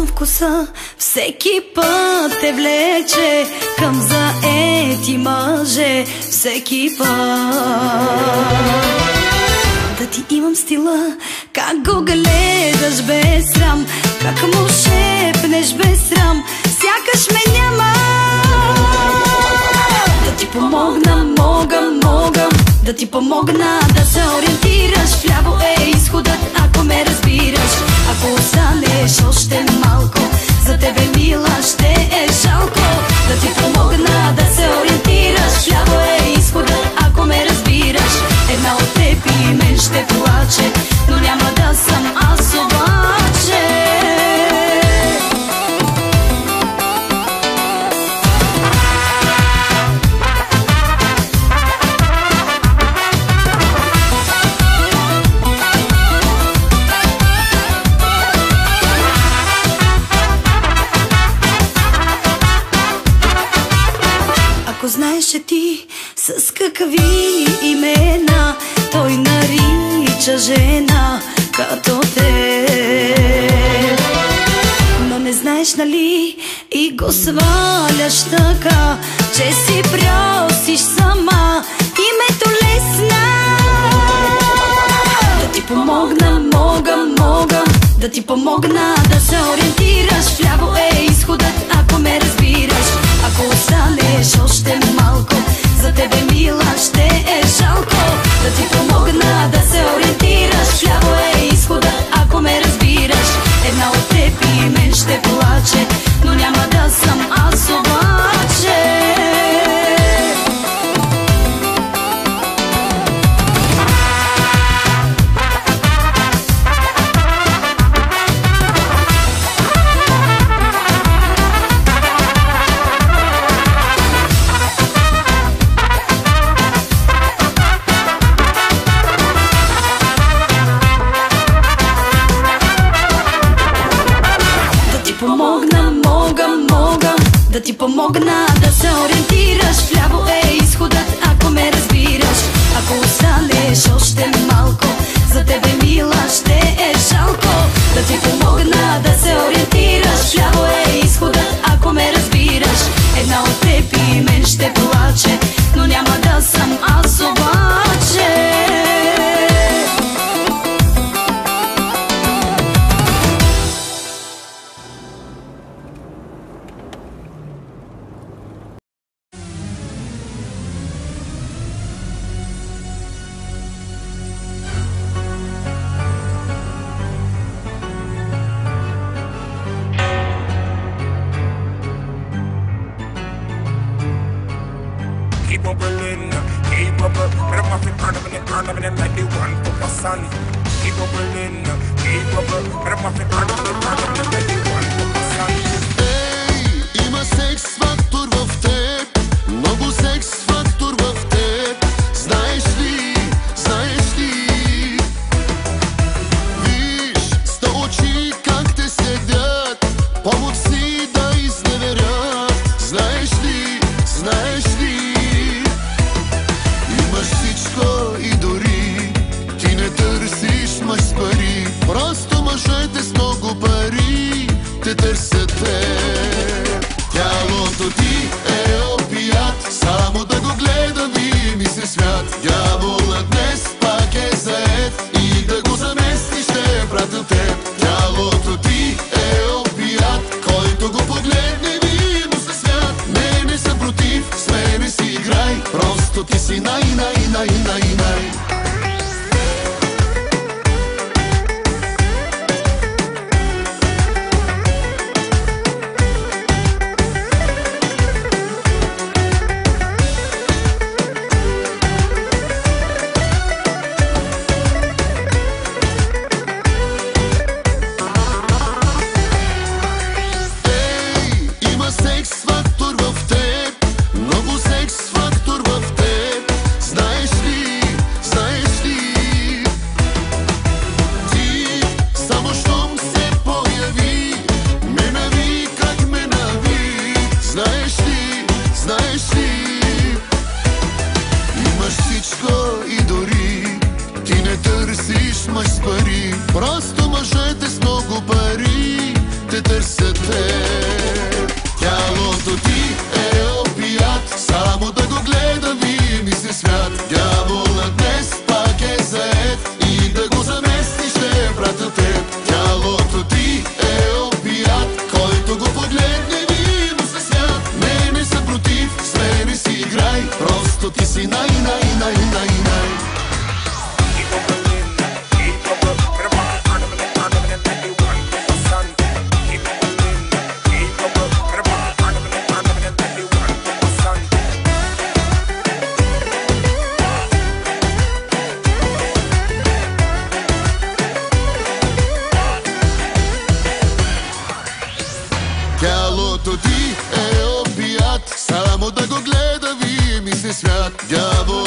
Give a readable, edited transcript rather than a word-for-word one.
във вкуса, всеки път те влече към заети мъже, всеки път. Да ти имам стила, как го гледаш без срам, как му шепнеш без срам, сякаш ме няма. Да ти помогна, мога да ти помогна да се ориентираш. Вляво е изходът, ако ме разбираш. Ако останеш още малко, за тебе мила ще е жалко. Да ти помогна да се ориентираш. Вляво е изходът, ако ме разбираш. Една от теб и мен ще плаче, но няма да съм аз обаче. Ако знаеш ти с какви имена той нарича жена като те, но не знаеш нали и го сваляш така, че си просиш сама името лесна. Да ти помогна, мога да ти помогна да се ориентираш. Вляво е изходът, ако ме разбираш. Ако останеш още малко, за тебе мила ще е жалко. Да ти помогна да се ориентираш. Вляво е изходът, ако ме разбираш. Една от теб и мен ще плаче, но няма да съм аз обаче. Да ти помогна да се ориентираш. Вляво е изходът, ако ме разбираш. Ако останеш още малко, за тебе мила ще е жалко. Да ти помогна да се ориентираш. Вляво е изходът, ако ме разбираш. Една от теб и мен ще плаче, но няма да съм аз обаче. Keep on believing, keep on believing. Put 'em off and burn them like they run for my son. Keep on believing, keep on believing. Put 'em off and burn them like they run for my son. Ей, има секс фактор в теб, много секс фактор в теб. Знаеш ли, знаеш ли? Виж, сто очи как те следят, помог си да изневерят. Знаеш ли, знаеш ли? И дори ти не търсиш мъж с пари, просто мъжете с много пари те търсят те. Тялото ти е опият, само да го гледам и ми се смят. Дяволът днес пак е заед и да го замести ще пратил теб. Тялото ти е опият, който го погледне ми му се смят. Не съм против, с мене си играй, просто ти си най. Секс фактор в теб, много секс фактор в теб. si naj, naj, naj, naj, naj. Keep up Berlin, keep up Rema fi turn them and let the one put the sun. Keep up Berlin, keep up Rema fi turn them and let the one put the sun. Тялото ти е опият, само да го гледа вие ми се свят. Дявол